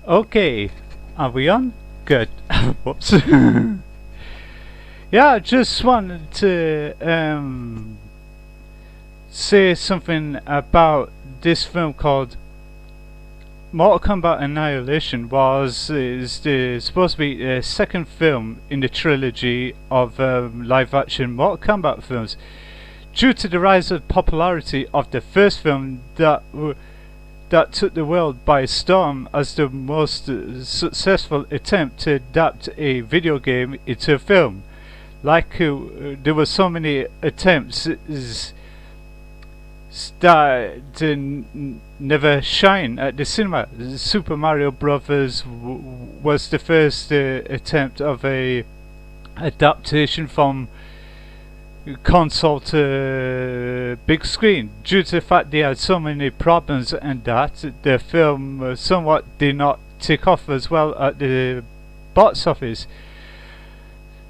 Okay, are we on? Good. Whoops. Yeah, I just wanted to say something about this film called Mortal Kombat Annihilation. Supposed to be the second film in the trilogy of live-action Mortal Kombat films. Due to the rise of popularity of the first film that took the world by storm as the most successful attempt to adapt a video game into a film. There were so many attempts that never shine at the cinema. Super Mario Brothers was the first attempt of a adaptation from console to big screen. Due to the fact they had so many problems and that the film somewhat did not take off as well at the box office,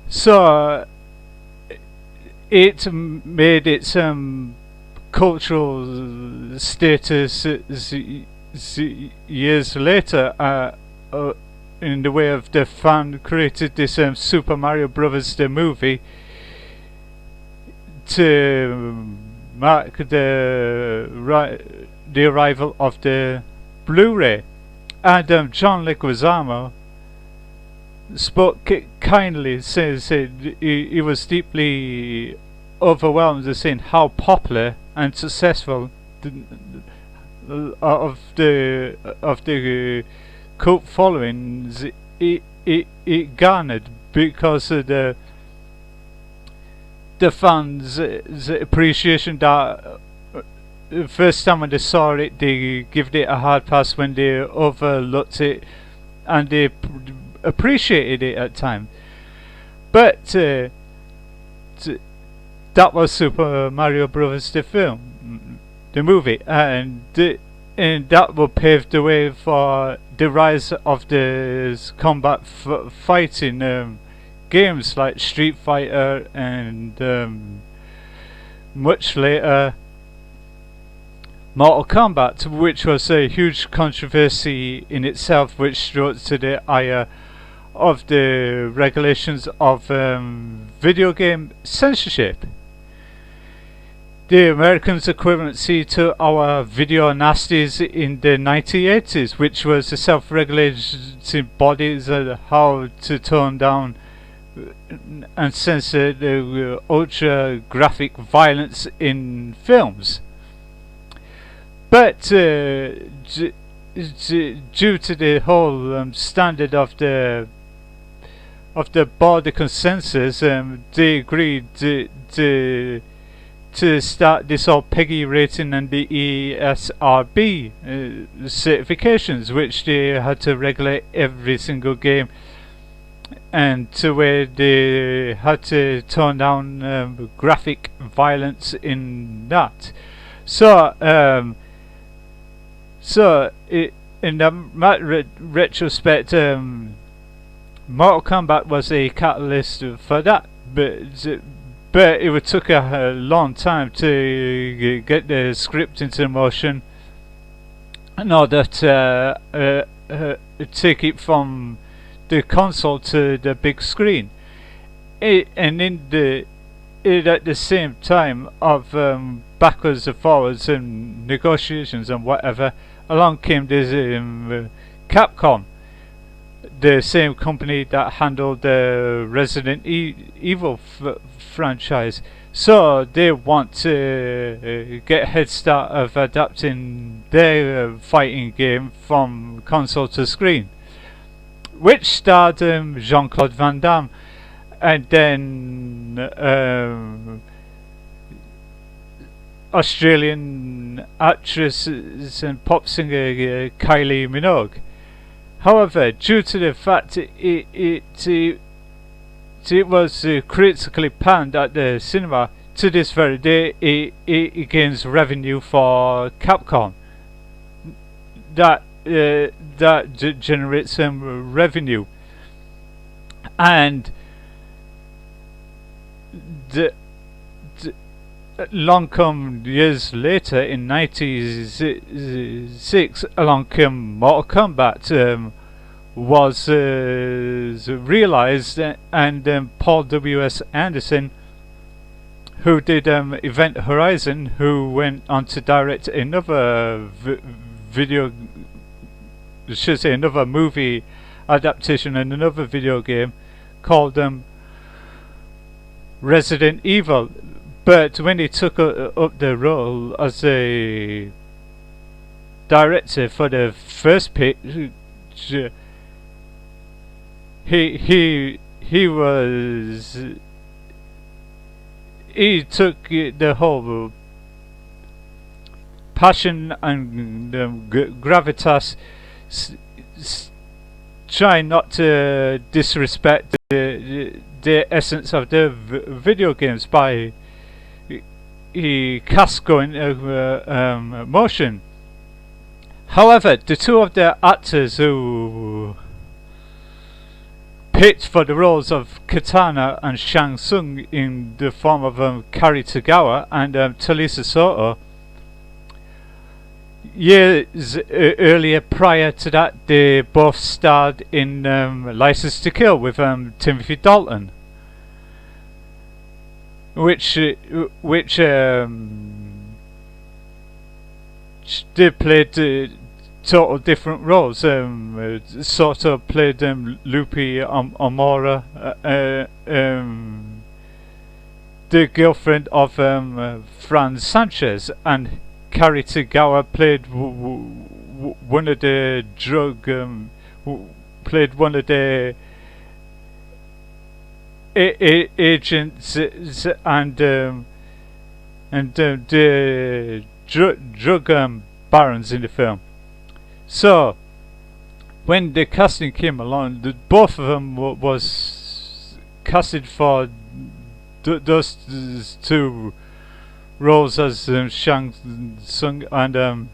so it made its cultural status years later in the way of the fan created this Super Mario Brothers the movie to mark the arrival of the Blu-ray. And John Leguizamo spoke kindly, said he was deeply overwhelmed at seeing how popular and successful of the cult followings it garnered, because of the fans' appreciation that first time when they saw it, they gave it a hard pass when they overlooked it, and they appreciated it at times. But that was Super Mario Brothers the film, the movie, and that will pave the way for the rise of the combat fighting games like Street Fighter and much later Mortal Kombat, which was a huge controversy in itself, which strokes to the ire of the regulations of video game censorship. The Americans' equivalency to our video nasties in the 1980s, which was the self-regulating bodies of how to tone down and censor the ultra graphic violence in films. But due to the whole standard of the body consensus, they agreed to start this whole PEGI rating and the ESRB certifications, which they had to regulate every single game, and to where they had to tone down graphic violence in that. So in the retrospect, Mortal Kombat was a catalyst for that, but it took a long time to get the script into motion in order to take it from the console to the big screen. And at the same time of backwards and forwards and negotiations and whatever, along came this Capcom, the same company that handled the Resident Evil franchise. So they want to get a head start of adapting their fighting game from console to screen, which starred Jean-Claude Van Damme, and then Australian actress and pop singer Kylie Minogue. However, due to the fact it was critically panned at the cinema, to this very day it gains revenue for Capcom that generates some revenue, and long come years later in 1996, along came Mortal Kombat, was realized, and Paul W.S. Anderson, who did Event Horizon, who went on to direct another another movie adaptation and another video game called Resident Evil. But when he took up the role as a director for the first pitch, he took the whole passion and gravitas, trying not to disrespect the essence of the video games by he cast going motion. However, the two of the actors who picked for the roles of Katana and Shang Tsung in the form of Kari Tagawa and Talisa Soto, years earlier, prior to that, they both starred in License to Kill with Timothy Dalton, which they played total different roles. Soto played Lupe Amora, the girlfriend of Fran Sanchez, and Kari Tagawa played one of the agents and the drug barons in the film. So when the casting came along, both of them was casted for those two roles as Shang Tsung and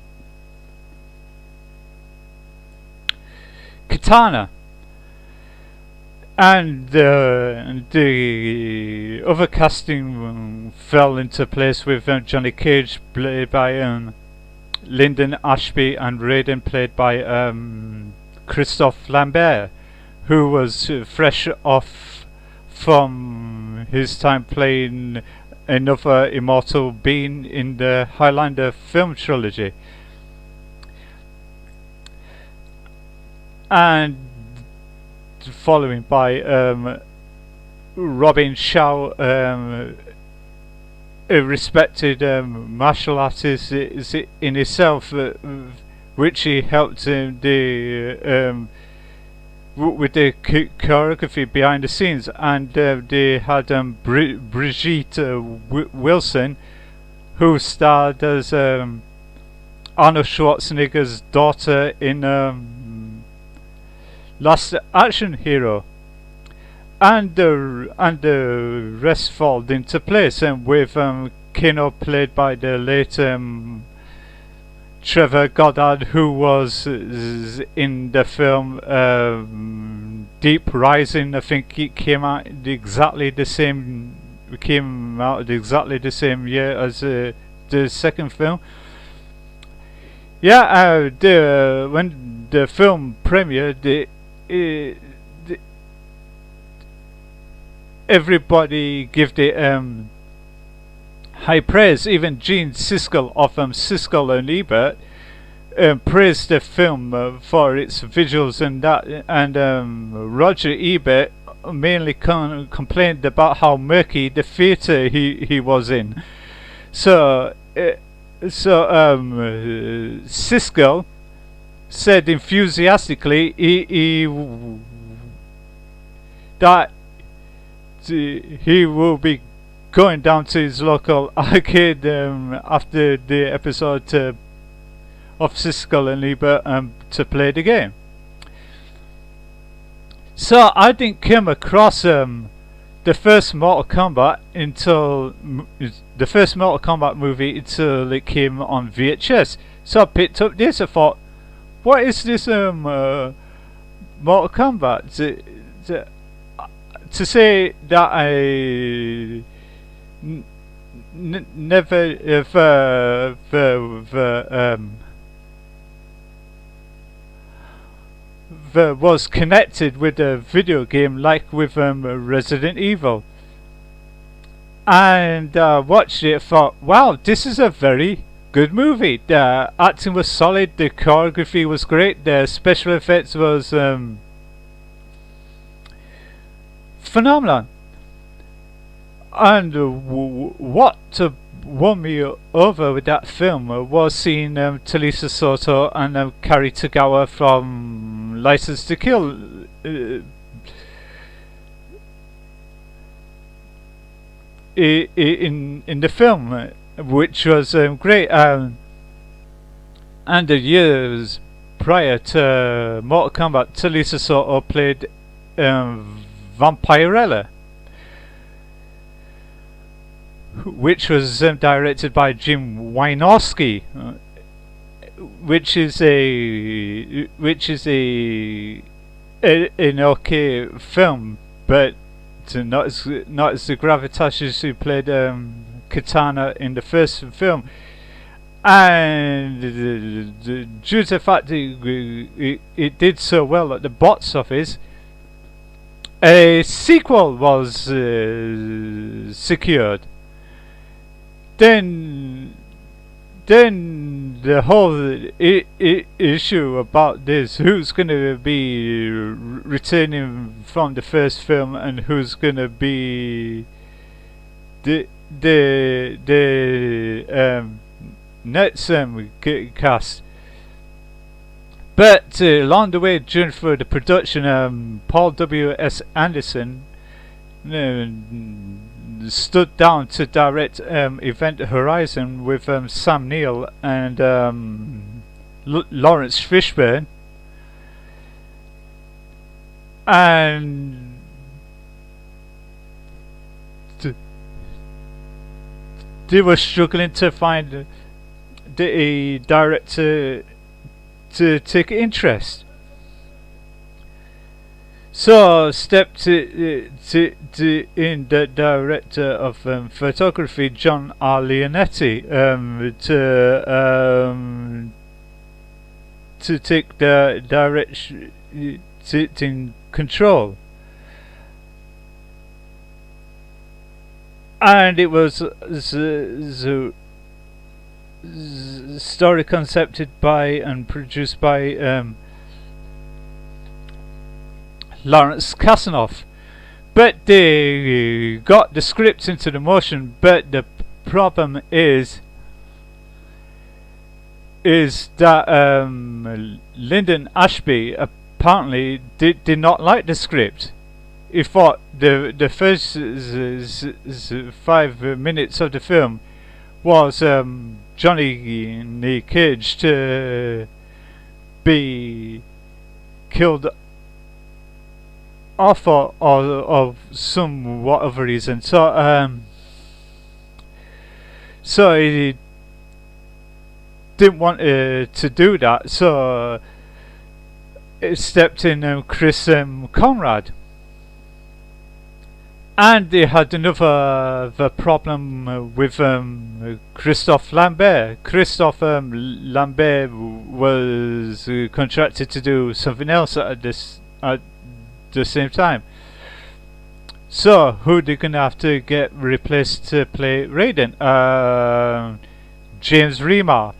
Katana. And the other casting fell into place with Johnny Cage played by Lyndon Ashby and Raiden played by Christophe Lambert, who was fresh off from his time playing another immortal being in the Highlander film trilogy. And following by Robin Shaw, a respected martial artist in itself, which he helped with the choreography behind the scenes. And they had Brigitte Wilson, who starred as Arnold Schwarzenegger's daughter in Last Action Hero, and the rest fall into place, and with Kano played by the late Trevor Goddard, who was in the film Deep Rising. I think it came out exactly the same year as the second film. Yeah, when the film premiered, everybody gave it high praise. Even Gene Siskel of Siskel and Ebert praised the film for its visuals and that, and Roger Ebert mainly complained about how murky the theatre he was in. So Siskel said enthusiastically that he will be going down to his local arcade after the episode of Siskel and Ebert to play the game. So I didn't come across the first Mortal Kombat movie until it came on VHS. So I picked up this. I thought, what is this Mortal Kombat? To say that I never was connected with a video game, like with Resident Evil. And watched it, thought, wow, this is a very good movie. The acting was solid, the choreography was great, the special effects was phenomenal. And what won me over with that film was seeing Talisa Soto and Kari Tagawa from License to Kill in the film, which was great. And the years prior to Mortal Kombat, Talisa Soto played Vampirella, which was directed by Jim Wynorski, which is an okay film, but not as the gravitas who played Katana in the first film. And due to the fact that it did so well at the box office, a sequel was secured. Then the whole issue about this, who's going to be returning from the first film and who's going to be the next cast. But along the way, during for the production, Paul W.S. Anderson stood down to direct Event Horizon with Sam Neill and Lawrence Fishburne, and they were struggling to find a director to take interest. So stepped in the director of photography, John R. Leonetti, to take the direction in control. And it was the story concepted by and produced by Lawrence Kasanoff. But they got the script into the motion, but the problem is that Lyndon Ashby apparently did not like the script. He thought the first 5 minutes of the film was Johnny Cage to be killed off of some whatever reason. So he didn't want to do that. So it stepped in Chris Conrad. And they had another problem with Christophe Lambert. Christophe Lambert was contracted to do something else at the same time. So who they gonna have to get replaced to play Raiden? James Remar,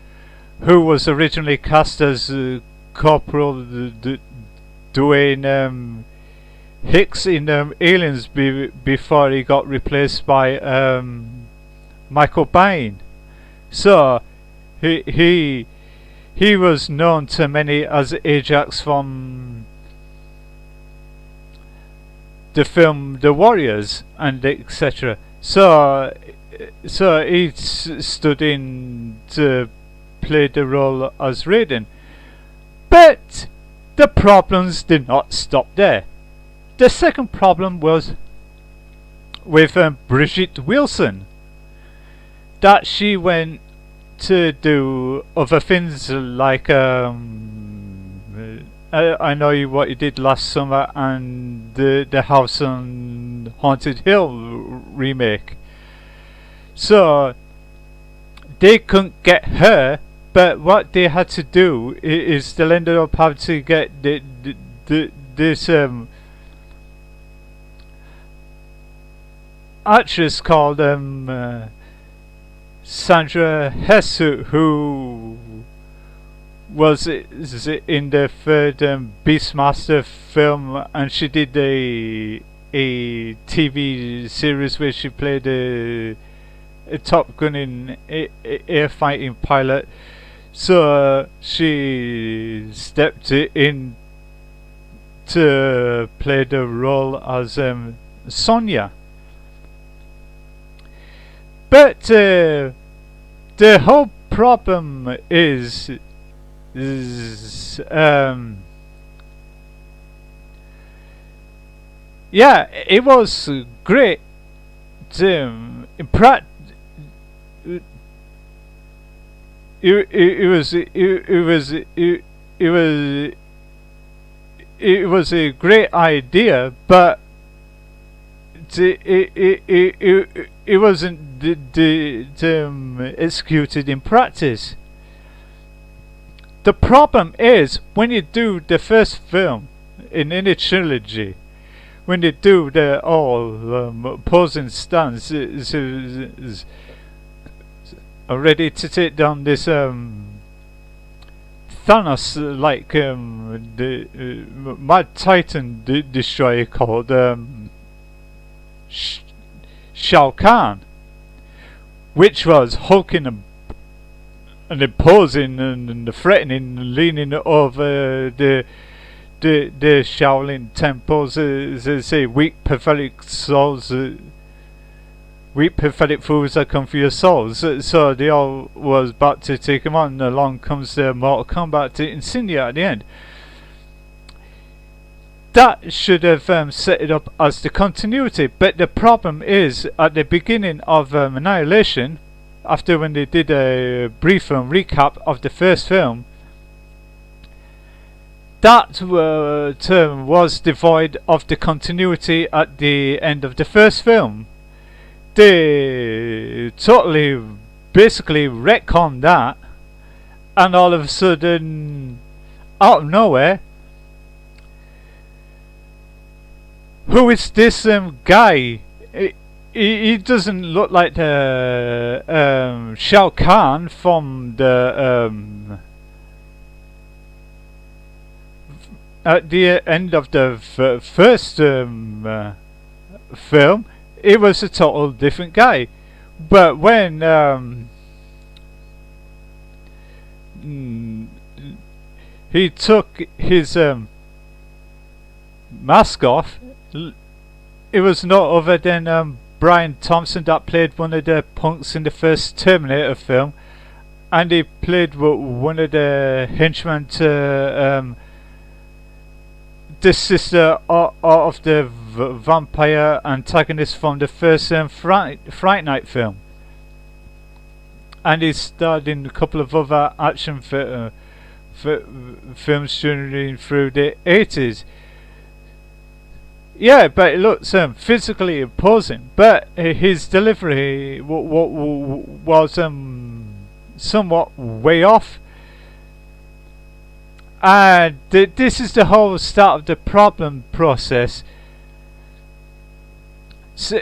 who was originally cast as Corporal Dwayne Hicks in Aliens before he got replaced by Michael Biehn. So he was known to many as Ajax from the film The Warriors and etc. So he stood in to play the role as Raiden. But the problems did not stop there. The second problem was with Brigitte Wilson, that she went to do other things like I Know What You Did Last Summer and the House on Haunted Hill remake. So they couldn't get her but what they had to do is they ended up having to get this actress called Sandra Hess, who was in the third Beastmaster film, and she did a TV series where she played a Top Gun in air fighting pilot. So she stepped in to play the role as Sonya. But the whole problem is yeah, it was great in practice. It was a great idea, but it wasn't executed in practice. The problem is when you do the first film in any trilogy, when you do the all posing stance, is ready to take down this Thanos like the Mad Titan destroyer called Shao Kahn, which was hulking and imposing and threatening, leaning over the Shaolin temples, as they say, weak pathetic souls, weak pathetic fools that come for your souls. So they all was about to take him on. Along comes the Mortal Kombat insignia at the end. That should have set it up as the continuity, but the problem is at the beginning of Annihilation, after when they did a brief recap of the first film, that term was devoid of the continuity at the end of the first film. They totally, basically retconned that, and all of a sudden, out of nowhere, who is this guy? He doesn't look like the Shao Kahn from the at the end of the first film. It was a total different guy. But when he took his mask off, it was no other than Brian Thompson that played one of the punks in the first Terminator film, and he played one of the henchmen to the sister of the vampire antagonist from the first Fright Night film, and he starred in a couple of other action films during through the 80s. Yeah, but it looks physically imposing, but his delivery was somewhat way off. And this is the whole start of the problem process. So,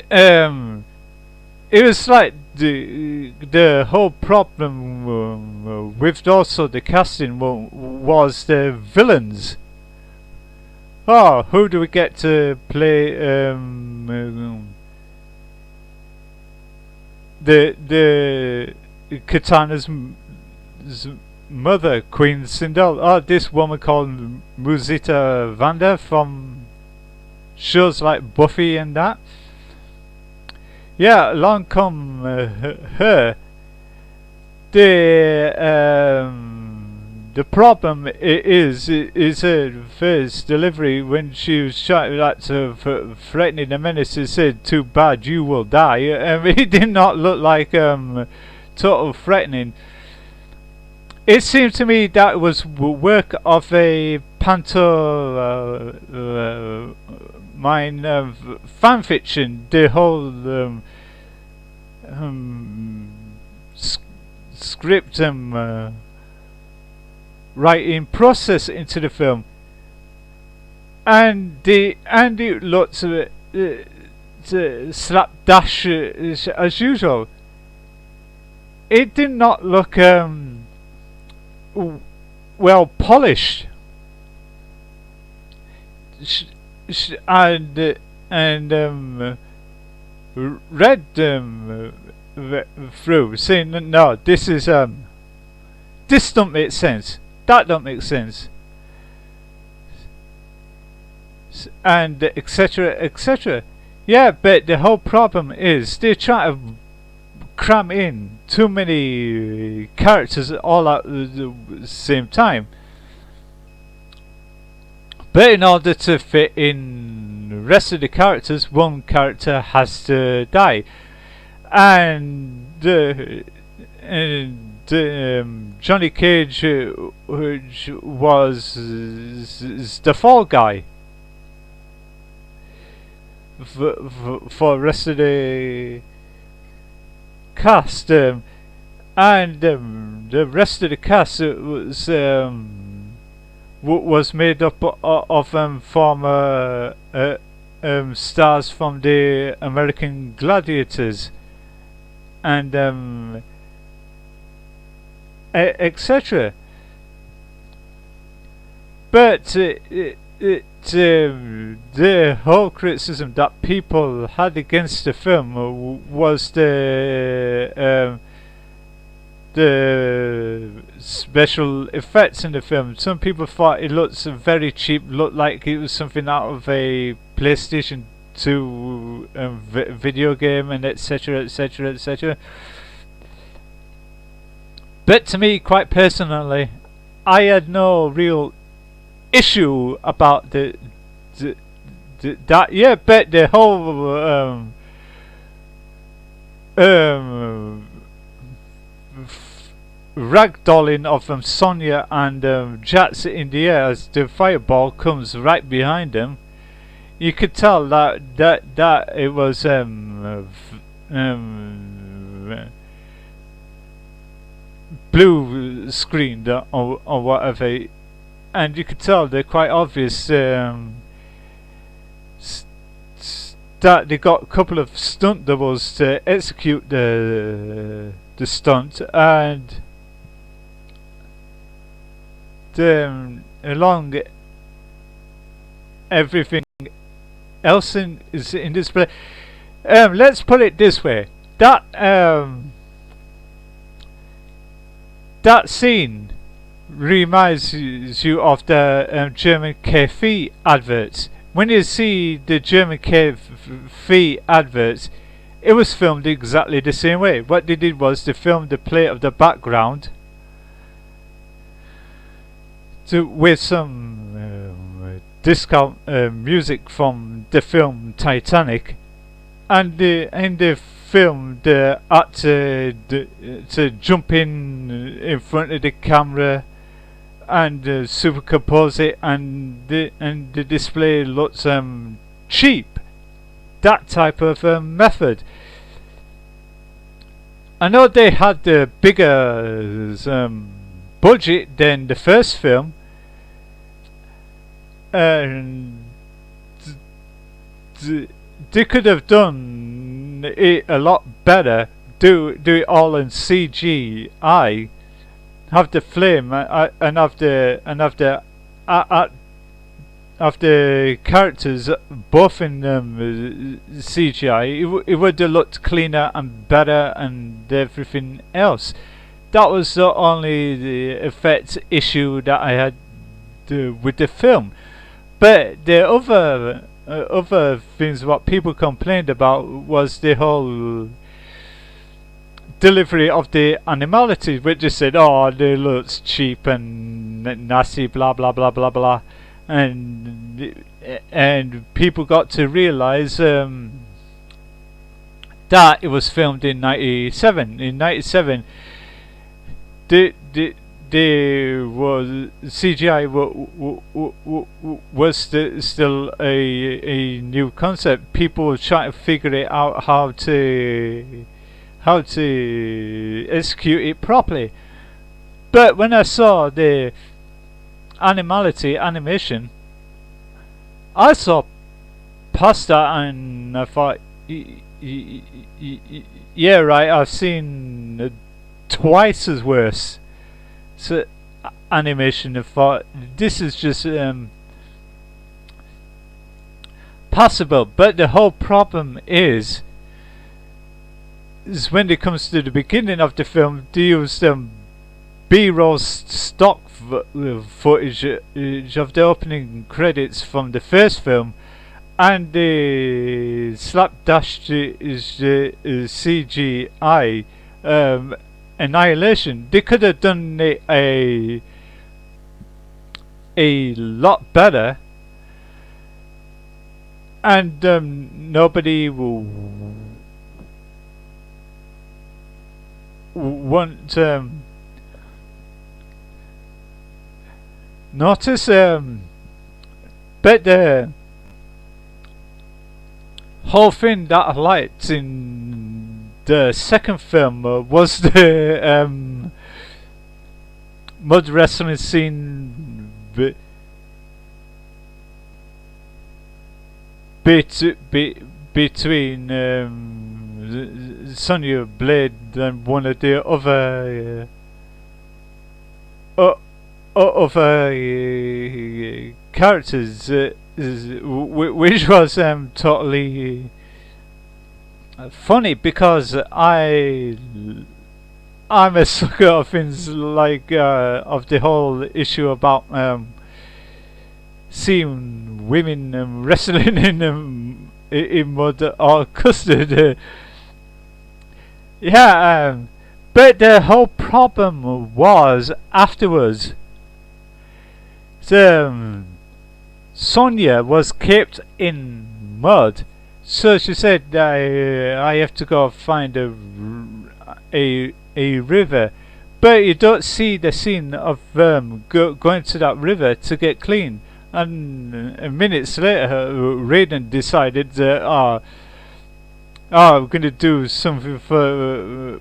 it was like the whole problem with also the casting was the villains. Oh, who do we get to play the Katana's mother, Queen Sindel? Oh, this woman called Musita Vanda from shows like Buffy and that. Yeah, along come her. The problem is her first delivery when she was shouting that threatening the menace. It said, "Too bad, you will die." It did not look like total threatening. It seemed to me that was work of a pantomime fan fiction. The whole script writing process into the film, and it looks slapdash as usual. It did not look well polished, and read through, saying no, this don't make sense, that don't make sense, and etc. etc. Yeah, but the whole problem is they try to cram in too many characters all at the same time. But in order to fit in the rest of the characters, one character has to die, and Johnny Cage, which was the fall guy for the rest of the cast, and the rest of the cast was made up of former stars from the American Gladiators, and etc. But the whole criticism that people had against the film was the special effects in the film. Some people thought it looked very cheap, looked like it was something out of a PlayStation 2 video game, and etc. etc. etc. But to me, quite personally, I had no real issue about that. Yeah, but the whole ragdolling of Sonya and Jats in the air as the fireball comes right behind them, you could tell that it was blue screened or whatever, and you could tell they're quite obvious that they got a couple of stunt doubles to execute the stunt, and along everything else is in display. Let's put it this way: that scene reminds you of the German cafe adverts. When you see the German cafe adverts, it was filmed exactly the same way. What they did was they filmed the play of the background with some discount music from the film Titanic, and they filmed the actor to jump in front of the camera and supercompose it, and the display looks cheap. That type of method. I know they had the bigger budget than the first film, and they could have done it a lot better. Do it all in CGI. Have the flame and have the characters both in CGI. It would have looked cleaner and better and everything else. That was the only the effects issue that I had with the film. But the other things what people complained about was the whole delivery of the animalities, which they said, oh, they look cheap and nasty, blah blah blah blah blah, and people got to realize that it was filmed in '97. In '97, the was CGI was still a new concept. People were trying to figure it out how to execute it properly. But when I saw the animation, I saw past that and I thought, yeah, right, I've seen twice as worse animation. I thought, this is just possible. But the whole problem is when it comes to the beginning of the film, they use B-roll stock footage of the opening credits from the first film, and the slapdash CGI annihilation. They could have done it a lot better, and nobody will want notice. But the whole thing that I liked in the second film was the mud wrestling scene between Sonya Blade and one of the other characters, which was totally funny, because I'm a sucker of things like of the whole issue about seeing women wrestling in mud or custard. Yeah, but the whole problem was afterwards. Sonya was kept in mud, so she said, I have to go find a river. But you don't see the scene of going to that river to get clean. And minutes later, Raiden decided that, we're going to do something for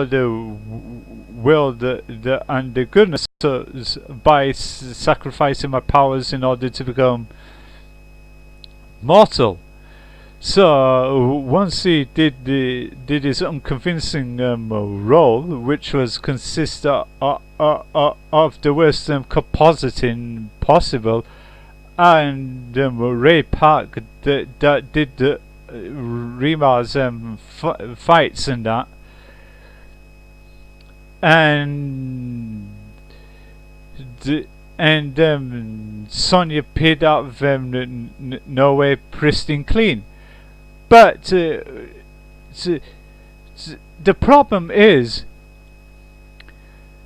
the world and the goodness, by sacrificing my powers in order to become mortal. So once he did his unconvincing role, which was consist of the worst compositing possible, and Ray Park that did Rima's fights and that, and Sonya appeared out of no way pristine clean. But the problem is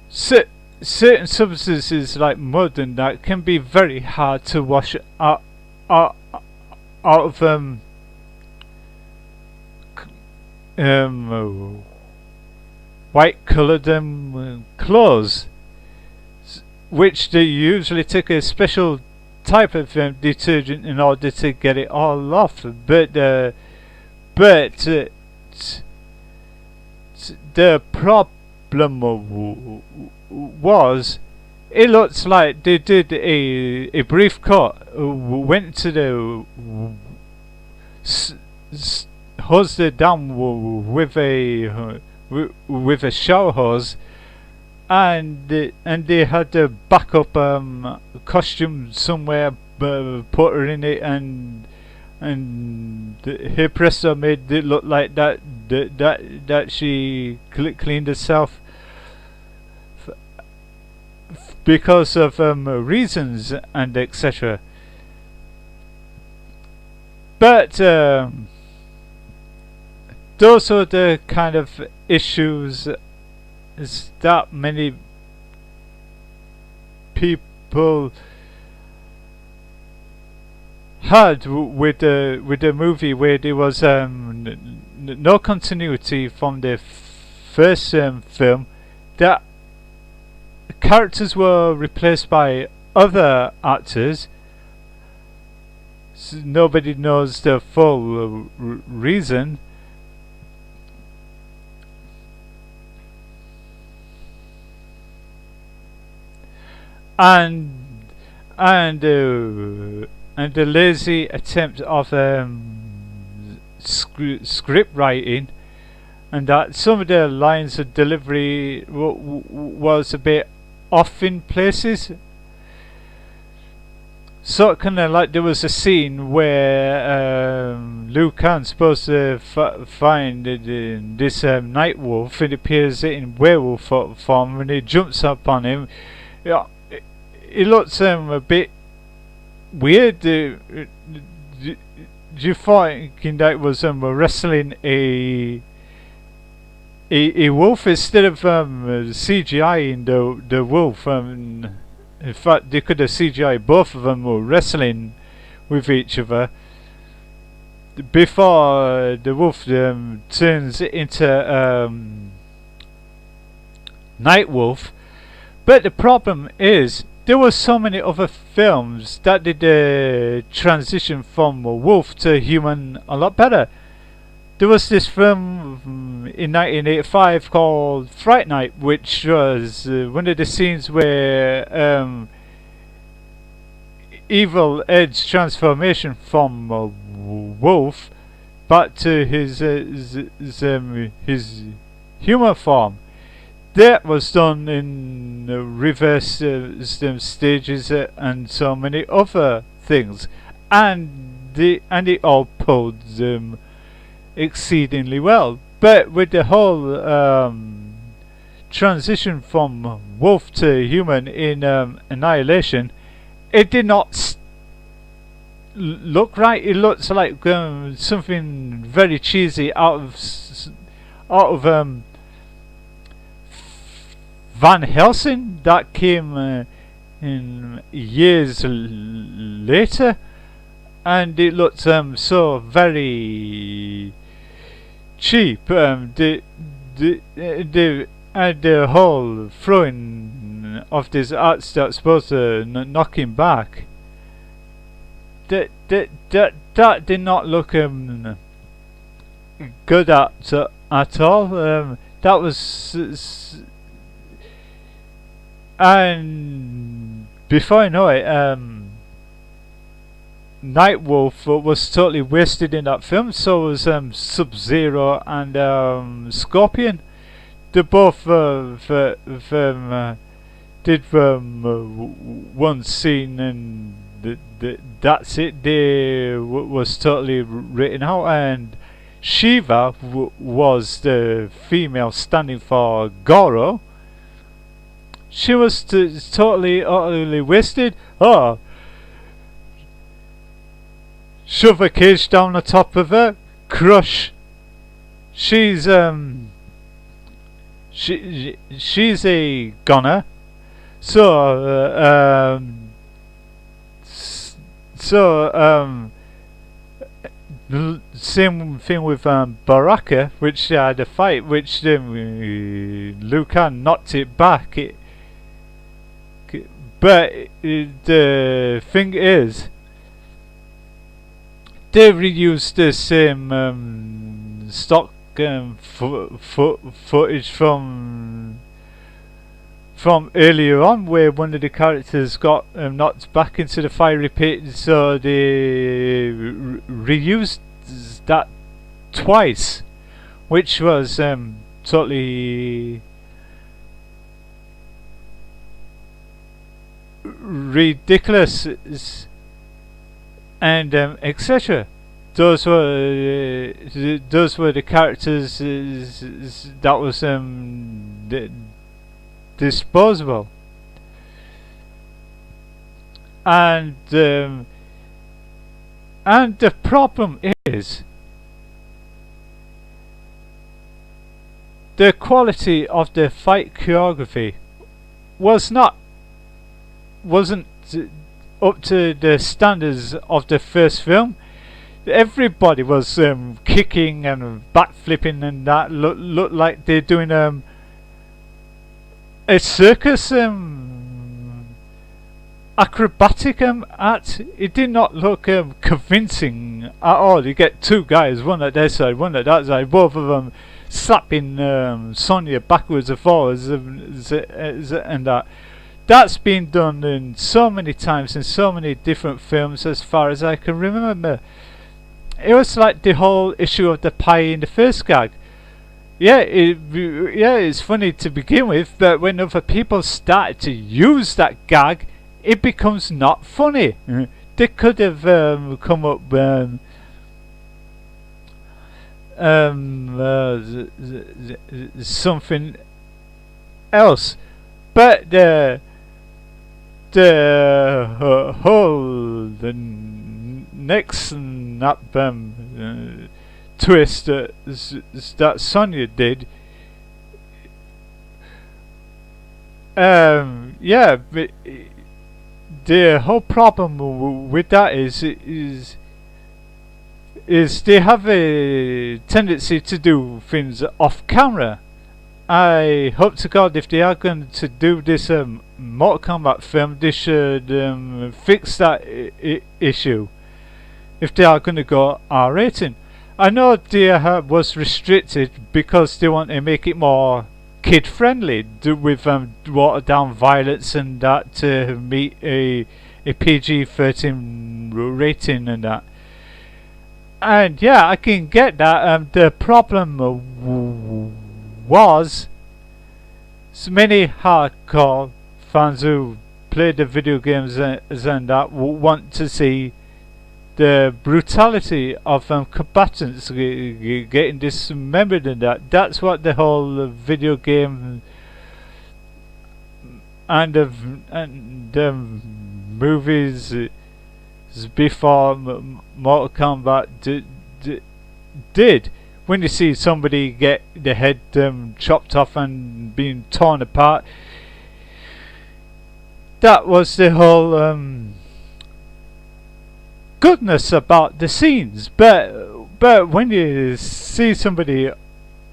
certain substances like mud and that can be very hard to wash out of white coloured clothes, which they usually take a special type of detergent in order to get it all off. But the problem was, it looks like they did a brief cut, went to the hosed it down with a shower hose, and they had a backup costume somewhere, put her in it, and her presto made it look like that she cleaned herself because of reasons and etc. But those are the kind of issues that many people had with the movie, where there was no continuity from the first film. That characters were replaced by other actors. So nobody knows the full reason. and and the lazy attempt of script writing, and that some of the lines of delivery was a bit off in places. So kind of like there was a scene where Liu Kang's supposed to find this night wolf, and it appears in werewolf form, and he jumps up on him. Yeah, it looks a bit weird. You thinking that it was wrestling a wolf instead of CGI-ing the wolf. In fact, they could have CGI both of them were wrestling with each other before the wolf turns into Night Wolf. But the problem is there were so many other films that did the transition from wolf to human a lot better. There was this film in 1985 called Fright Night, which was one of the scenes where Evil Ed's transformation from a wolf back to his human form. That was done in reverse stages and so many other things, and it all pulled exceedingly well. But with the whole transition from wolf to human in Annihilation, it did not look right. It looks like something very cheesy out of Van Helsing that came in years later, and it looked so very cheap. The whole throwing of this arts that's supposed to knock him back. That did not look good at all. That was and before I know it, Nightwolf was totally wasted in that film. So was Sub-Zero and Scorpion. They both did one scene and that's it. They was totally written out. And Shiva was the female standing for Goro. She was totally, utterly wasted. Oh, shove a cage down the top of her, crush. She's she's a goner. So same thing with Baraka, which had a fight, which Liu Kang knocked it back. But the thing is, they reused the same stock footage from earlier on, where one of the characters got knocked back into the fiery pit. So they reused that twice, which was totally ridiculous, and etc. Those were the characters that was disposable, and the problem is the quality of the fight choreography wasn't up to the standards of the first film. Everybody was kicking and backflipping, and that looked like they're doing a circus acrobatic act. It did not look convincing at all. You get two guys, one at their side, one at that side, both of them slapping Sonya backwards and forwards and that. that's been done in so many times in so many different films as far as I can remember. It was like the whole issue of the pie in the first gag. Yeah, it's funny to begin with, but when other people started to use that gag, it becomes not funny. They could have come up something else, but the whole next snap twist that Sonya did, yeah, but the whole problem with that is they have a tendency to do things off camera. I hope to God if they are going to do this Mortal Kombat film, they should fix that issue. If they are going to go R rating, I know they was restricted because they want to make it more kid friendly, with watered down violence and that to meet a PG-13 rating and that. And yeah, I can get that. The problem was so many hardcore fans who play the video games and that want to see the brutality of combatants getting dismembered and that. That's what the whole video game and movies before Mortal Kombat did. When you see somebody get the head chopped off and being torn apart, that was the whole goodness about the scenes. But when you see somebody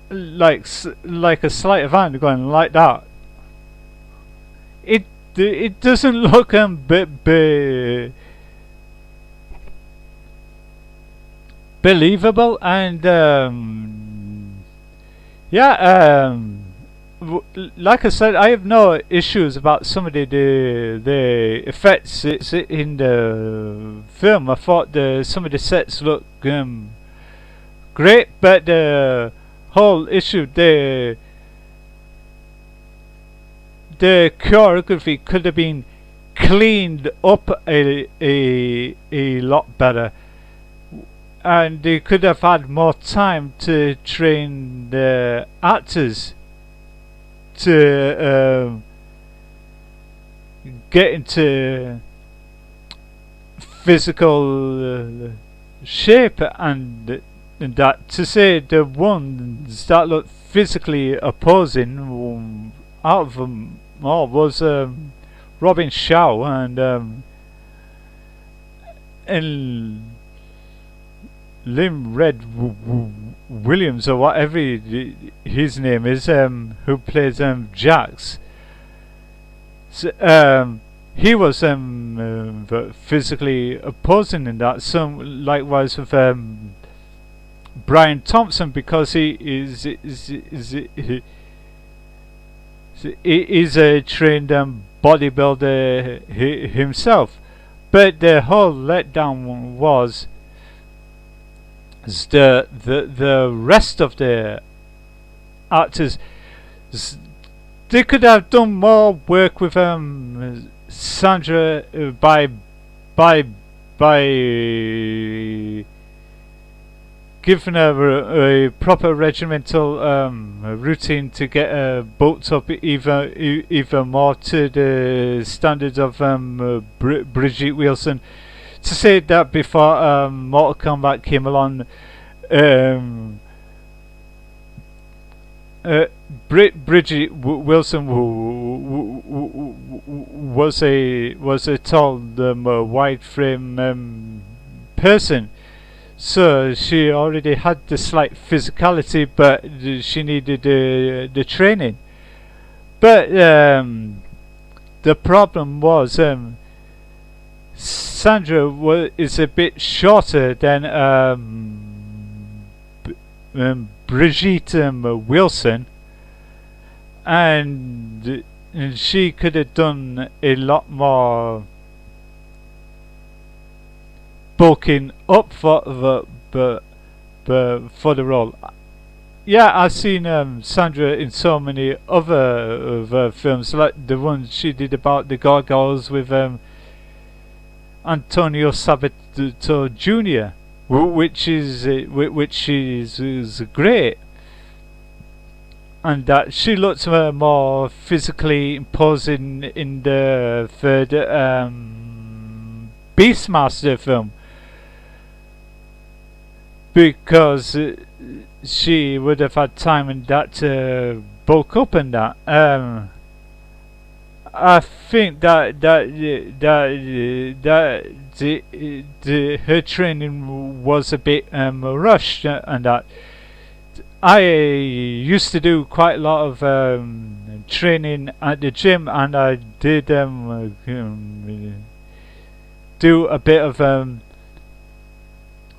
like a sleight of hand going like that, it doesn't look believable. And yeah, like I said, I have no issues about some of the effects in the film. I thought some of the sets look great, but the whole issue, the choreography could have been cleaned up a lot better, and they could have had more time to train the actors to get into physical shape, and that to say the ones that look physically opposing out of them all was Robin Shaw and Lim Red Williams, or whatever his name is, who plays Jax. So, he was physically opposing in that. Some likewise with Brian Thompson, because he is a trained bodybuilder himself. But the whole letdown was the rest of the actors. They could have done more work with Sandra by giving her a proper regimental routine to get her built up even more to the standards of Bridget Wilson. To say that before Mortal Kombat came along, Bridget Wilson was a tall, wide frame person, so she already had the slight physicality, but she needed the training. But the problem was Sandra is a bit shorter than Brigitte Wilson, and and she could have done a lot more bulking up for the role. Yeah, I've seen Sandra in so many other films, like the one she did about the gargoyles with Antonio Sabato Jr., which is great, and that she looks more physically imposing in the third Beastmaster film, because she would have had time in that to bulk up and that. I think that her training was a bit rushed, and that I used to do quite a lot of training at the gym, and I did do a bit of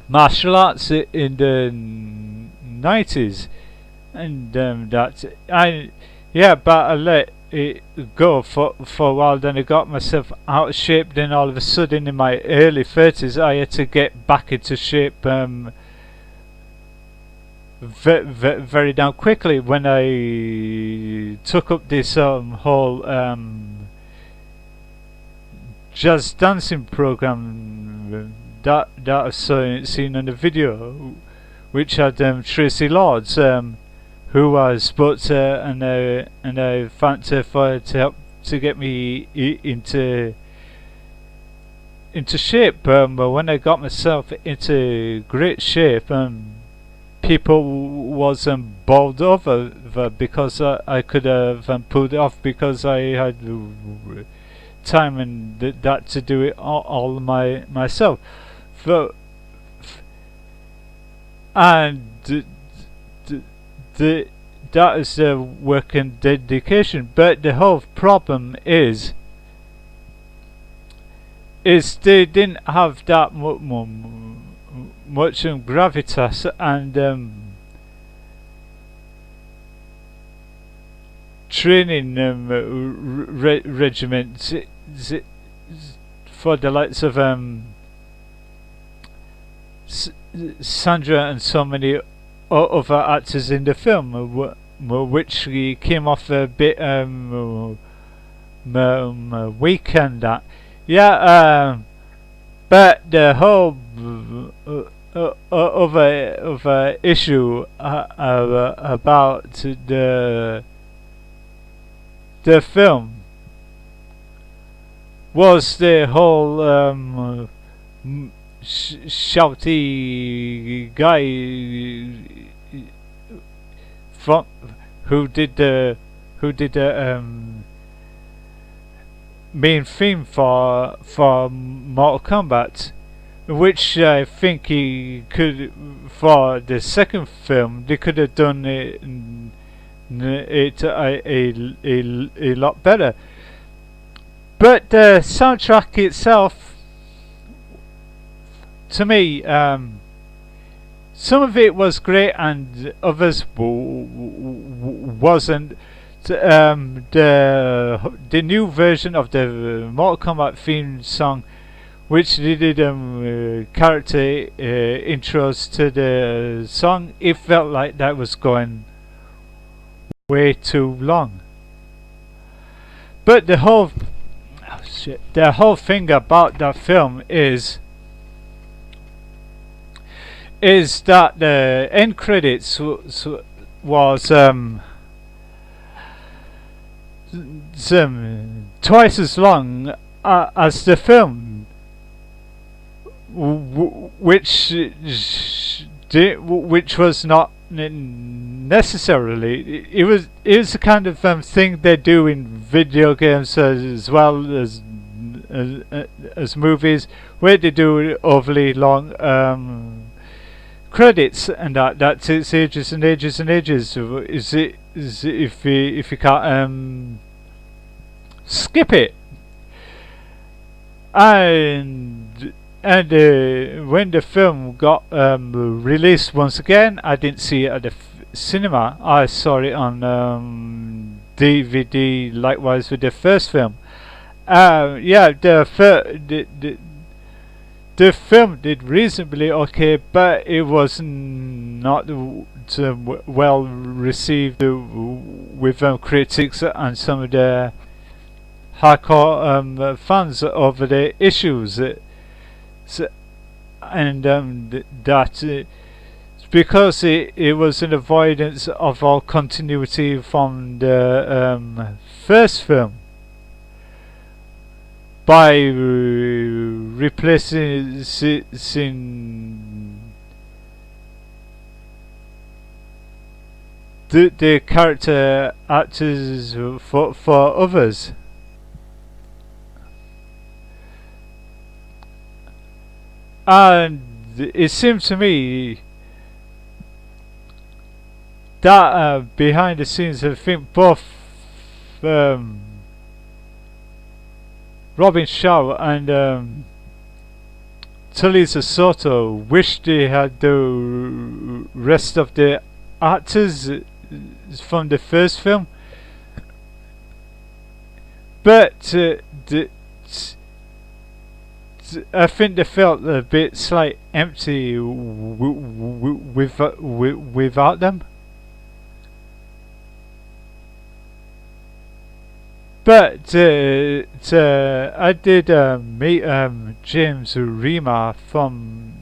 martial arts in the 90s, and but I let it go for a while. Then I got myself out of shape. Then all of a sudden, in my early 30s, I had to get back into shape very damn quickly when I took up this whole jazz dancing program that I've seen on the video, which had Tracy Lords, who I spoke to, and I thanked her for to help to get me into shape. But when I got myself into great shape, people was bowled over because I could have pulled it off, because I had time and that to do it all myself. And that is work and dedication. But the whole problem is they didn't have that much gravitas and training regiments for the likes of Sandra and so many other actors in the film, which came off a bit weak and that. Yeah, but the whole other issue about the film was the whole shouty guy from who did the main theme for Mortal Kombat, which I think he could, for the second film they could have done it a lot better. But the soundtrack itself, to me, some of it was great and others wasn't. The new version of the Mortal Kombat theme song, which they did character intros to the song, it felt like that was going way too long. But the whole thing about that film is that the end credits was twice as long as the film, which was not necessarily. It was the kind of thing they do in video games as well as movies, where they do overly long credits, and that takes ages and ages and ages. Is if you can't skip it, and when the film got released once again, I didn't see it at the cinema. I saw it on DVD. Likewise with the first film. Yeah, the film did reasonably okay, but it was not well received with critics and some of the hardcore fans over the issues. And that because it was an avoidance of all continuity from the first film by replacing the character actors for others. And it seems to me that behind the scenes, I think both Robin Shaw and Talisa Soto wished they had the rest of the actors from the first film, but I think they felt a bit slight empty without them. But I did meet James Remar from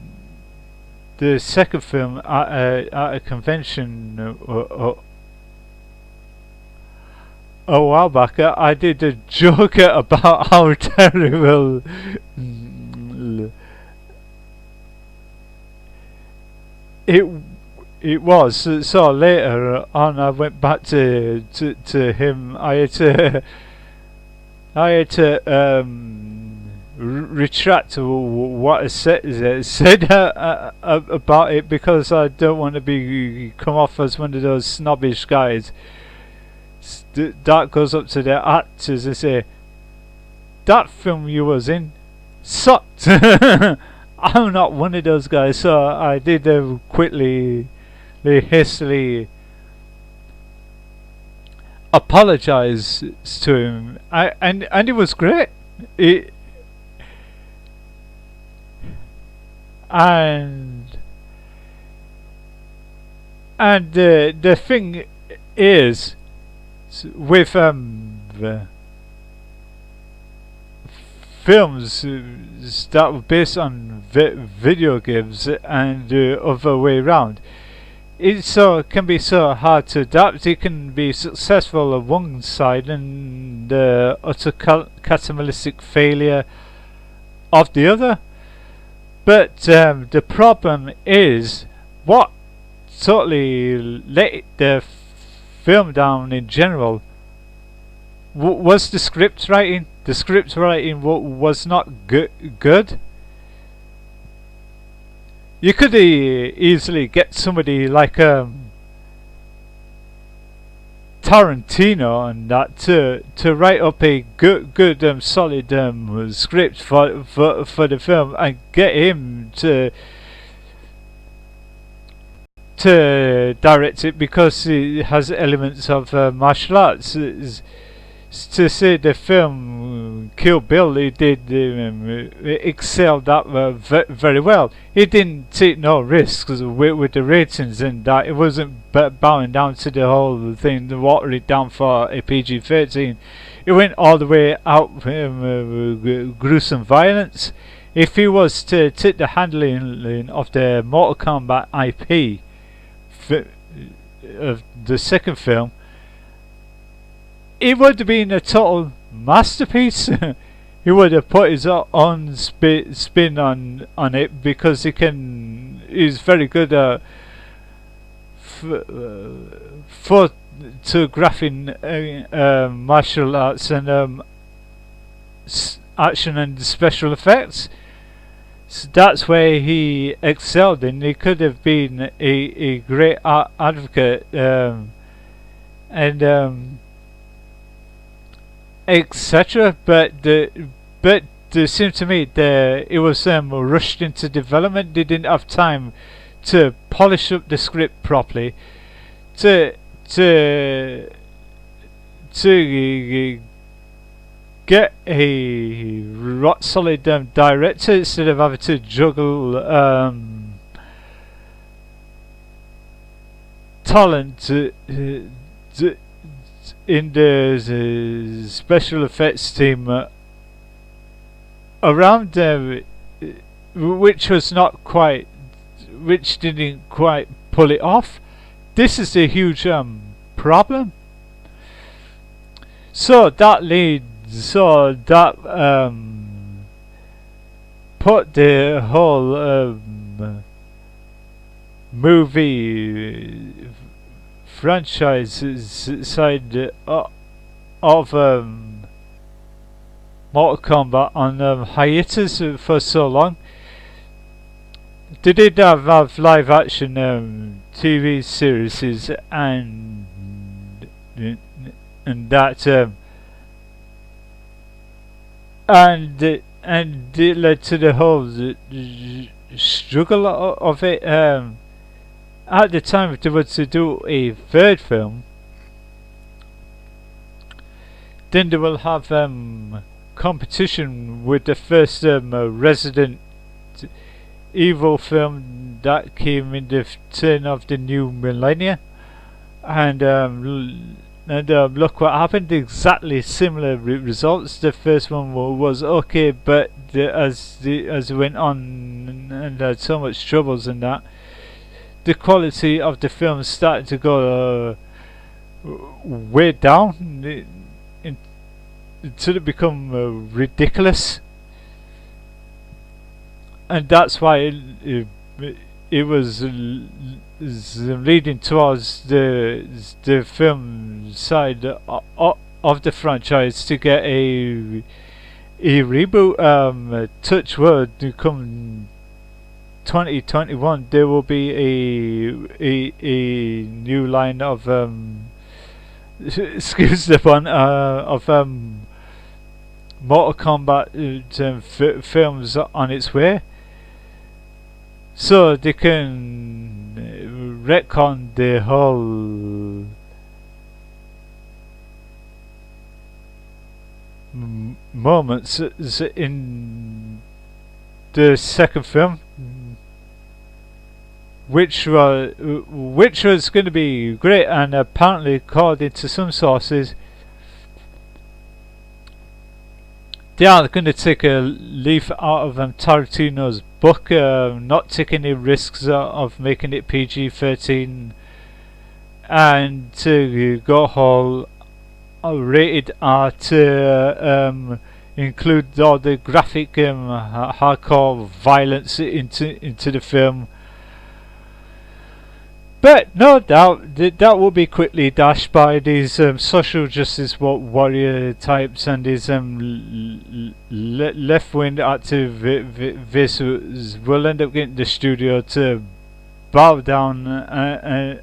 the second film at a convention a while back. I did a joke about how terrible it was. So later on, I went back to him. I had to retract what I said about it, because I don't want to come off as one of those snobbish guys that goes up to their actors and say, "That film you was in sucked." I'm not one of those guys, so I did hastily apologize to him. And it was great. And the thing is, with films that were based on video games and the other way around, it can be so hard to adapt. It can be successful on one side and the utter catalytic failure of the other. But the problem is, what totally let the film down in general was the script writing. The script writing was not good. You could easily get somebody like Tarantino and that to write up a good solid script for the film and get him to direct it, because it has elements of martial arts. To say the film Kill Bill, he did excel that very well. He didn't take no risks with the ratings, and that it wasn't bowing down to the whole thing, to water it down for a PG-13. It went all the way out gruesome violence. If he was to take the handling of the Mortal Kombat IP of the second film, it would have been a total masterpiece. He would have put his own spin on it, because he's very good at photographing martial arts and action and special effects. So that's where he excelled, and he could have been a great advocate and etc. But it seemed to me it was rushed into development. They didn't have time to polish up the script properly, to to get a rock solid director instead of having to juggle talent in the special effects team around them, which didn't quite pull it off. This is a huge problem. So that put the whole movie franchise side of Mortal Kombat on hiatus for so long. They did have live action TV series and that and it led to the whole struggle of it. At the time, if they were to do a third film, then they will have competition with the first Resident Evil film that came in the turn of the new millennia, and look what happened. Exactly similar results. The first one was okay, but as it went on and had so much troubles and that, the quality of the film started to go way down until it become ridiculous, and that's why it was leading towards the film side of the franchise to get a reboot. Touch wood, to come 2021 there will be a new line of excuse the pun, of Mortal Kombat films on its way, so they can retcon the whole moments in the second film, which was going to be great, and apparently, according to some sources, they are going to take a leaf out of Tarantino's book, not take any risks of making it PG-13, and to go whole rated R to include all the graphic hardcore violence into the film. But no doubt that will be quickly dashed by these social justice warrior types and these left-wing activists will end up getting the studio to bow down and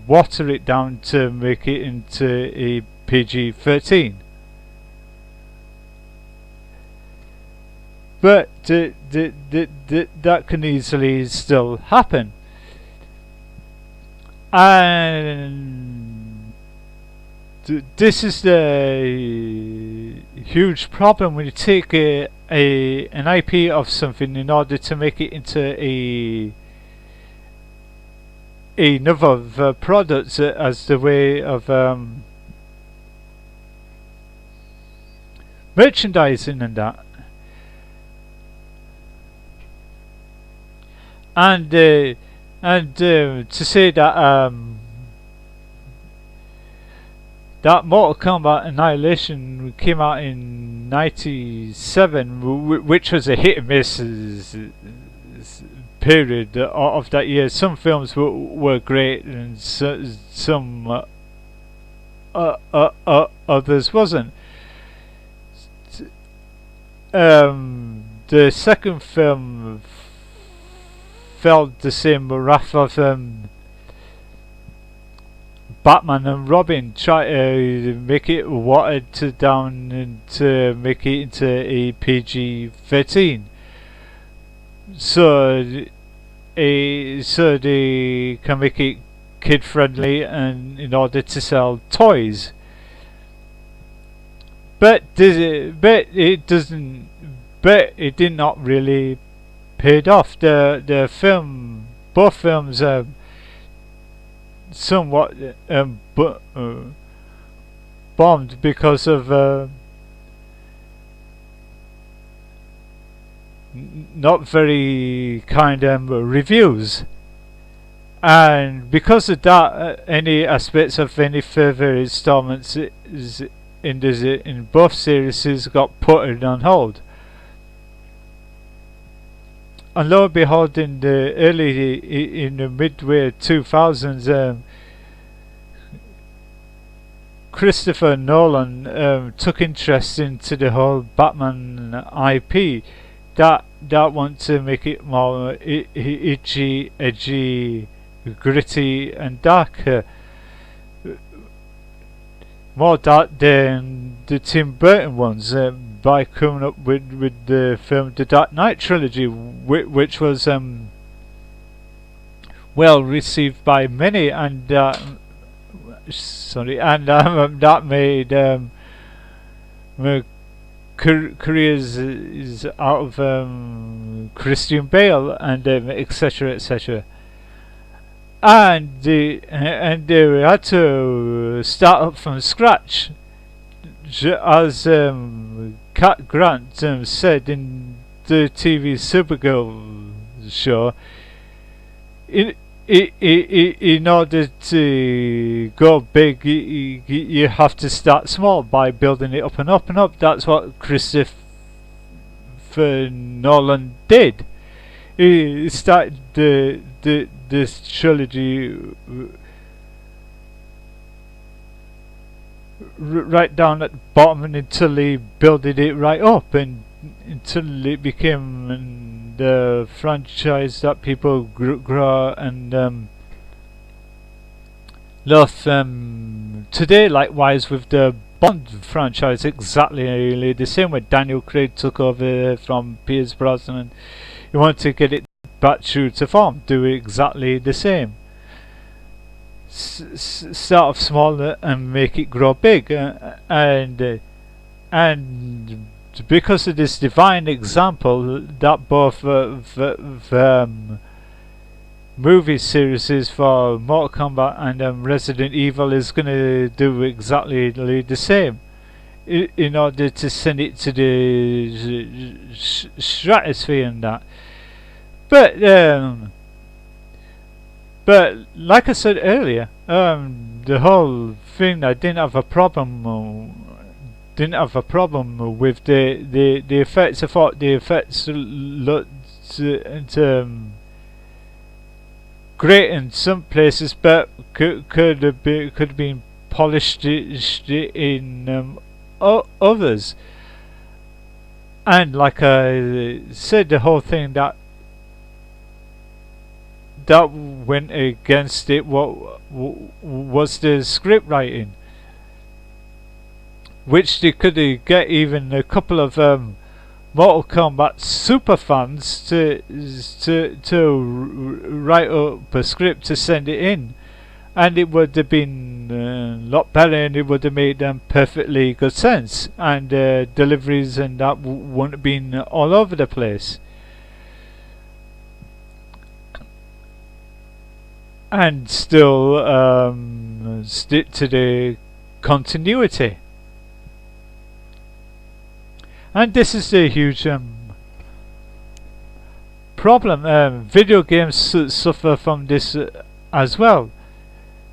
water it down to make it into a PG-13. But that can easily still happen. And this is the huge problem when you take an IP of something in order to make it into another product as the way of merchandising and that. And to say that that Mortal Kombat Annihilation came out in '97, which was a hit and miss period of that year. Some films were great, and some others wasn't. The second film felt the same wrath of Batman and Robin, try to make it watered down and to make it into a PG-13. So they can make it kid friendly and in order to sell toys. But it doesn't. But it did not really paid off. The film, both films, somewhat bombed because of not very kind reviews. And because of that, any aspects of any further installments in both series got put on hold. And lo and behold, in the midway 2000s, Christopher Nolan took interest into the whole Batman IP. That want to make it more itchy, edgy, gritty and darker, more dark than the Tim Burton ones, by coming up with the film The Dark Knight trilogy, which was well received by many, and that made careers is out of Christian Bale and etc etc, and they had to start up from scratch, as Cat Grant said in the TV Supergirl show. In order to go big, you have to start small by building it up and up and up. That's what Christopher Nolan did. He started this trilogy right down at the bottom, and until he builded it right up, and until it became the franchise that people grow and love today. Likewise with the Bond franchise, exactly the same way. Daniel Craig took over from Pierce Brosnan. He wanted to get it back true to form, do exactly the same. Start off small and make it grow big, and because of this divine example that both movie series for Mortal Kombat and Resident Evil is going to do exactly the same, in order to send it to the stratosphere and that. But like I said earlier, the whole thing, I didn't have a problem with the effects. I thought the effects looked great in some places, but could have been polished in others. And like I said, the whole thing that went against it was the script writing, which they could get even a couple of Mortal Kombat super fans to write up a script to send it in, and it would have been a lot better, and it would have made them perfectly good sense, and deliveries and that wouldn't have been all over the place. And still stick to the continuity. And this is the huge problem. Video games suffer from this as well.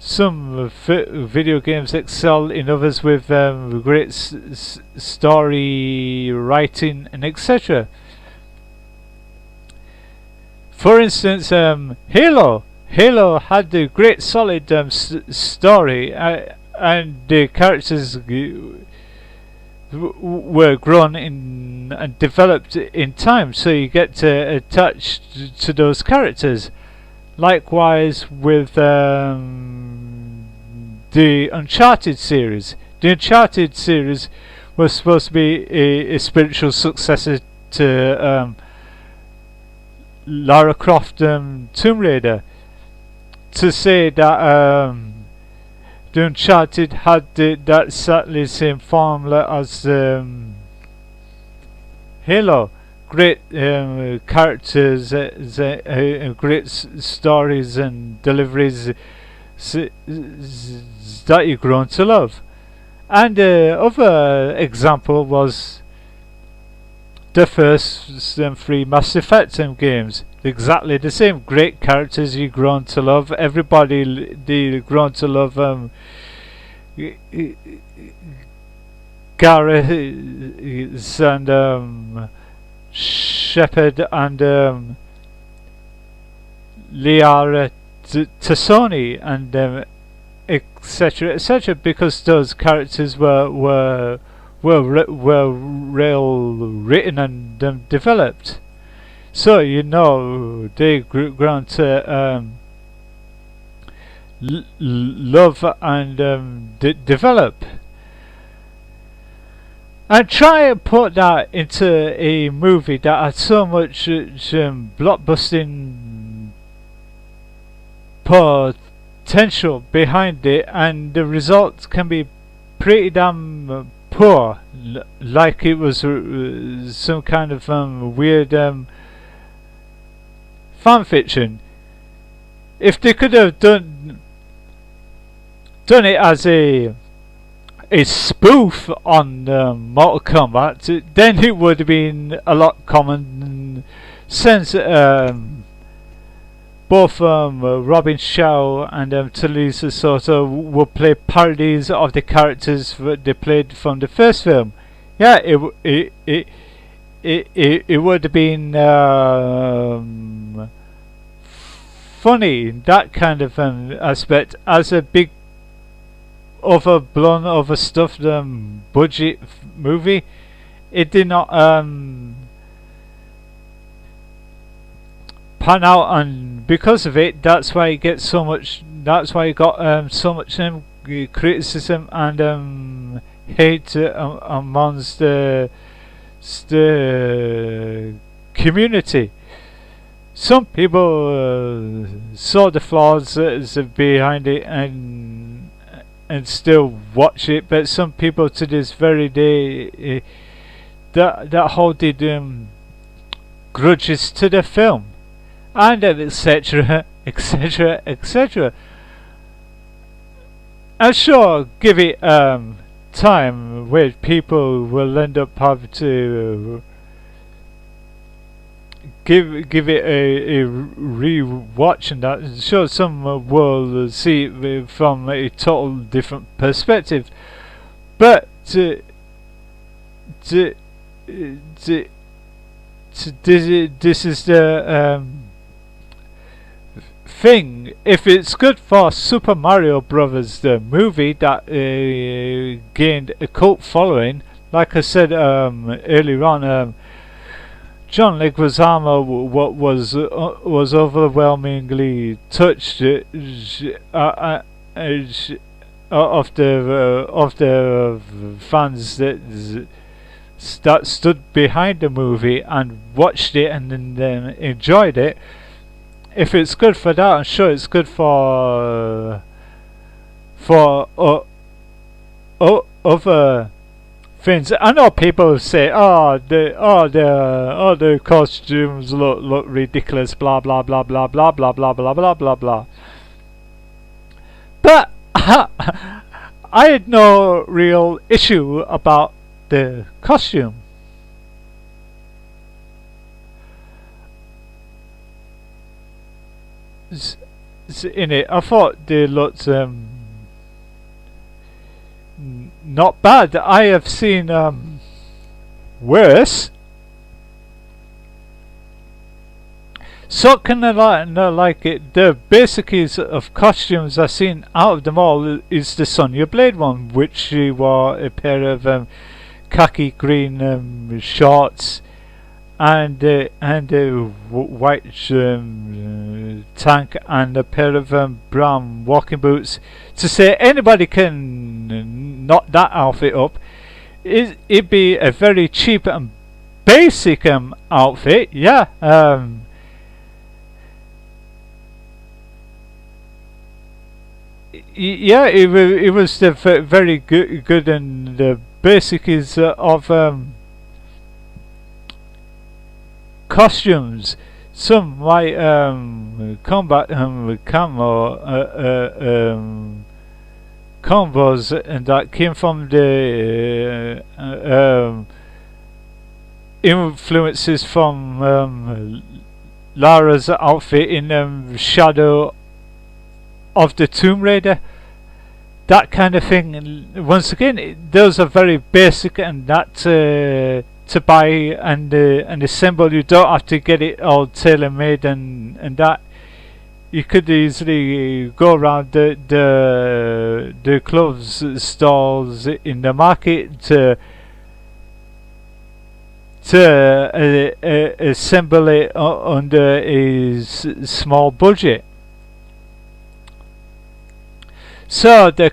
Some video games excel in others with great story writing and etc. For instance, Halo had a great solid story, and the characters were grown in and developed in time, so you get attached to those characters. Likewise with the Uncharted series. The Uncharted series was supposed to be a spiritual successor to Lara Croft Tomb Raider. to say that the Uncharted had that exactly same formula as Halo. Great characters, great stories and deliveries that you've grown to love. And the other example was the first 3 Mass Effect games. Exactly the same. Great characters you've grown to love. Everybody grown to love Gareth and Shepard and Liara Tassoni and etc. etc. because those characters were real written and developed. So you know they grown to love and develop. And try and put that into a movie that had so much blockbusting potential behind it, and the results can be pretty damn poor, like it was some kind of weird fan fiction. If they could have done it as a spoof on Mortal Kombat, then it would have been a lot common sense. Both Robin Shaw and Talisa Soto would play parodies of the characters they played from the first film. Yeah, it would have been funny, that kind of aspect, as a big overblown, overstuffed budget movie. It did not pan out, and because of it, that's why it gets so much. That's why it got so much criticism and hate amongst the community. Some people saw the flaws behind it and still watch it, but some people to this very day that holded grudges to the film, and etc. etc. etc. I'm sure give it time where people will end up having to give it a re-watch, and that. Sure, some will see it from a total different perspective, but this is the thing. If it's good for Super Mario Brothers, the movie that gained a cult following, like I said earlier on, John Leguizamo was overwhelmingly touched of the fans that stood behind the movie and watched it and then enjoyed it. If it's good for that, I'm sure it's good for other things. I know people say, the costumes look ridiculous, blah blah blah blah blah blah blah blah blah blah blah. But I had no real issue about the costume. In it, I thought they looked not bad. I have seen worse. So can I like it? The basics of costumes I've seen out of them all is the Sonya Blade one, which she wore a pair of khaki green shorts and a white tank and a pair of brown walking boots. To say anybody can knock that outfit up, it'd be a very cheap and basic outfit. Yeah. Yeah, it was the very good, and the basic is of costumes. Some might combat with camo combos, and that came from the influences from Lara's outfit in Shadow of the Tomb Raider, that kind of thing. And once again, those are very basic, and that to buy and assemble. You don't have to get it all tailor made, and that you could easily go around the clothes stalls in the market to assemble it under a small budget. So the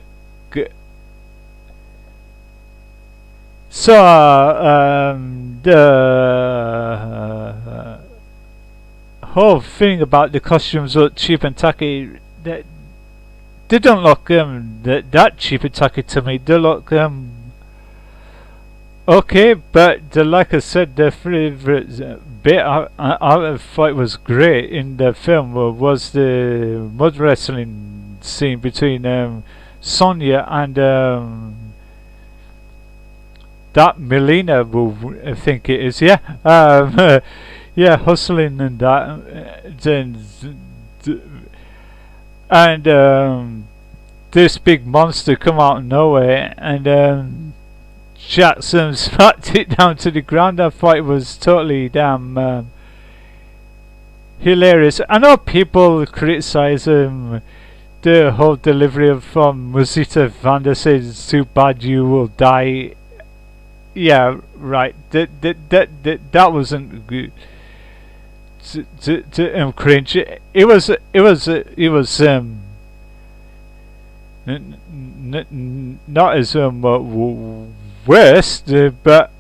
whole thing about the costumes look cheap and tacky. They don't look that cheap and tacky to me. They look okay, but like I said, the favorite bit I thought was great in the film was the mud wrestling scene between Sonya and that Melina, I think it is, yeah. Yeah, hustling and that, and this big monster come out of nowhere, and Jackson smacked it down to the ground. I thought it was totally damn hilarious. I know people criticize the whole delivery of Musita Vanda says it's too bad, you will die. Yeah, right. That wasn't good. To cringe. It was not as worst, but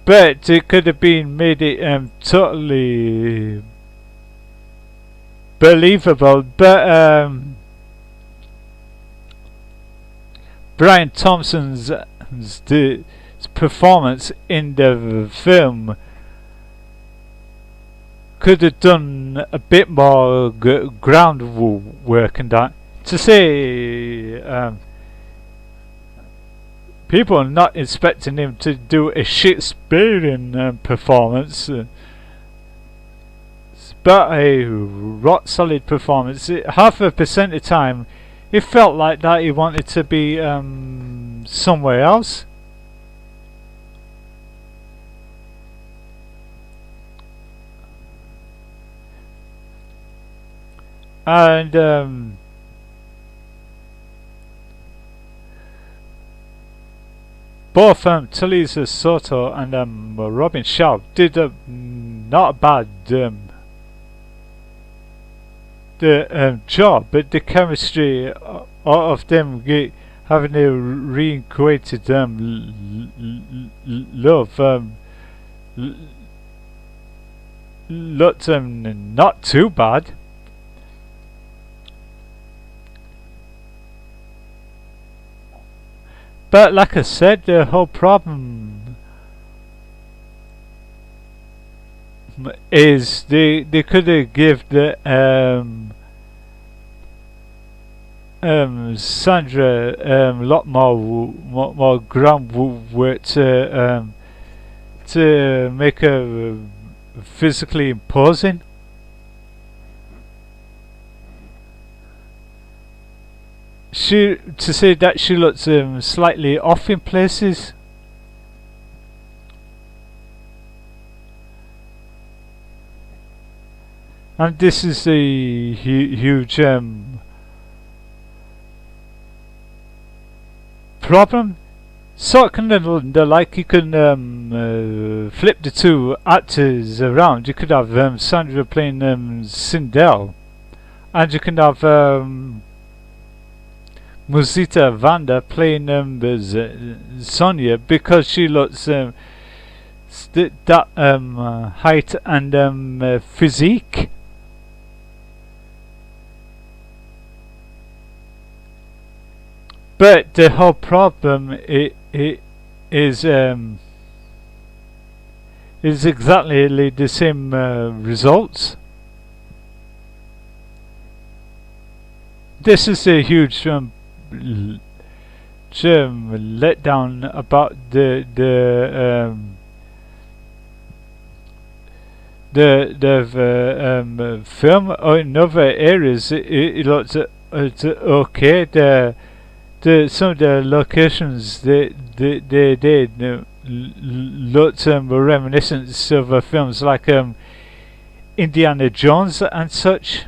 it could have been made it totally believable. But Brian Thompson's performance in the film could have done a bit more groundwork in that. To say people are not expecting him to do a Shakespearean performance, but a rock solid performance. Half a percent of the time, it felt like that he wanted to be somewhere else. And both Talisa Soto and Robin Shaw did not bad job, but the chemistry of them having a reincarnated love looked not too bad. But like I said, the whole problem is they could have given the Sandra a lot more groundwork to make her physically imposing. To say that she looks slightly off in places. And this is a huge problem. Sort of like you can flip the two actors around. You could have Sandra playing Sindel, and you can have Musita Vanda playing Sonya, because she looks that height and physique. but the whole problem is exactly the same results. This is a huge letdown about the film. In other areas, it looks okay. Some of the locations they did looked reminiscent of films like Indiana Jones and such.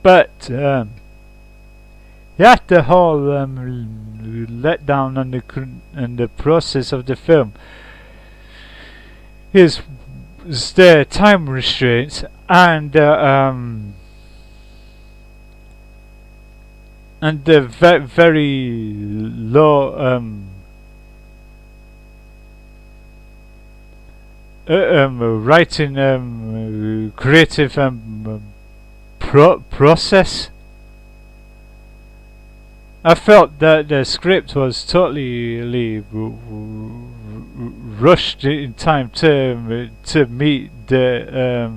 But the whole letdown and the process of the film is the time restraints and the very low writing creative process. I felt that the script was totally rushed in time to meet the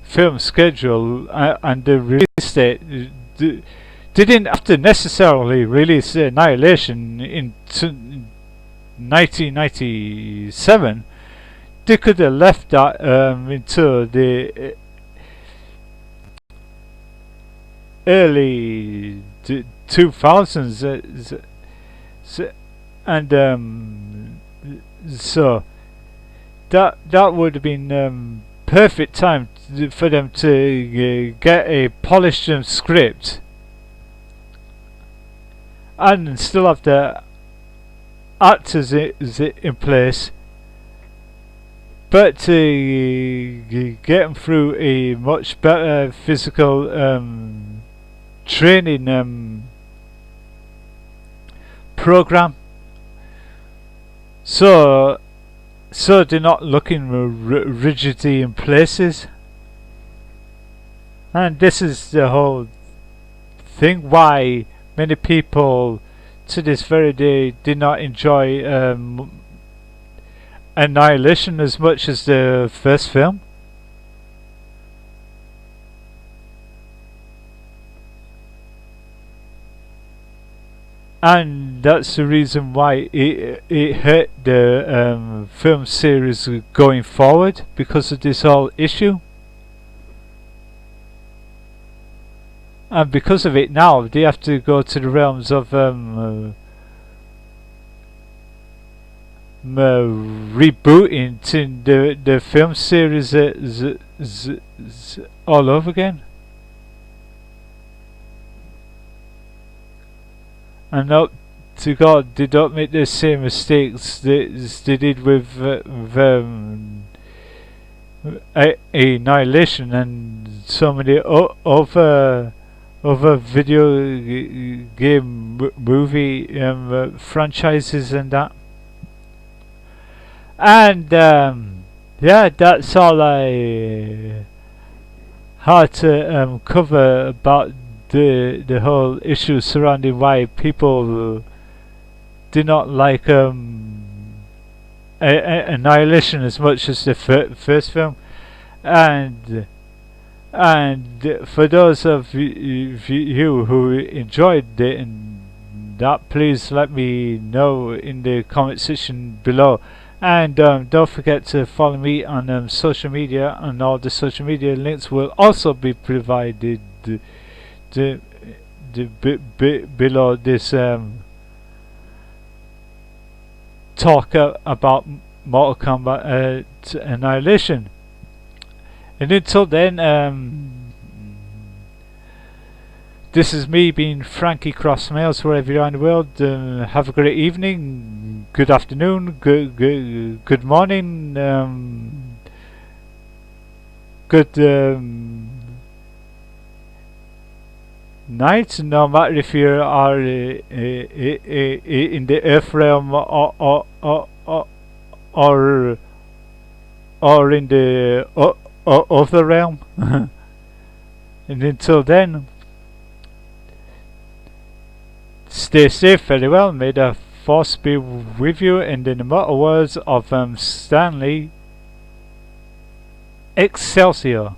film schedule, and the release date. They didn't have to necessarily release Annihilation in 1997. They could have left that into the early 2000s, and so that would have been perfect time for them to get a polished script and still have the actors in place, but to get them through a much better physical training program, so they're not looking rigidly in places. And this is the whole thing why many people to this very day did not enjoy Annihilation as much as the first film. And that's the reason why it hurt the film series going forward, because of this whole issue. And because of it now, they have to go to the realms of rebooting the film series all over again. And up to God, they don't make the same mistakes they did with Annihilation and so many other video game movie franchises and that. And yeah, that's all I had to cover about the whole issue surrounding why people did not like Annihilation as much as the first film. And for those of you who enjoyed it and that, please let me know in the comment section below. And don't forget to follow me on social media, and all the social media links will also be provided below this talk about Mortal Kombat Annihilation. And until then, this is me being Frankie cross smales wherever you are in the world. Have a great evening, good afternoon, good morning, good night, no matter if you are in the earth realm or in the other realm. And until then, Stay safe, very well. May the force be with you, and in the immortal words of Stanley, Excelsior.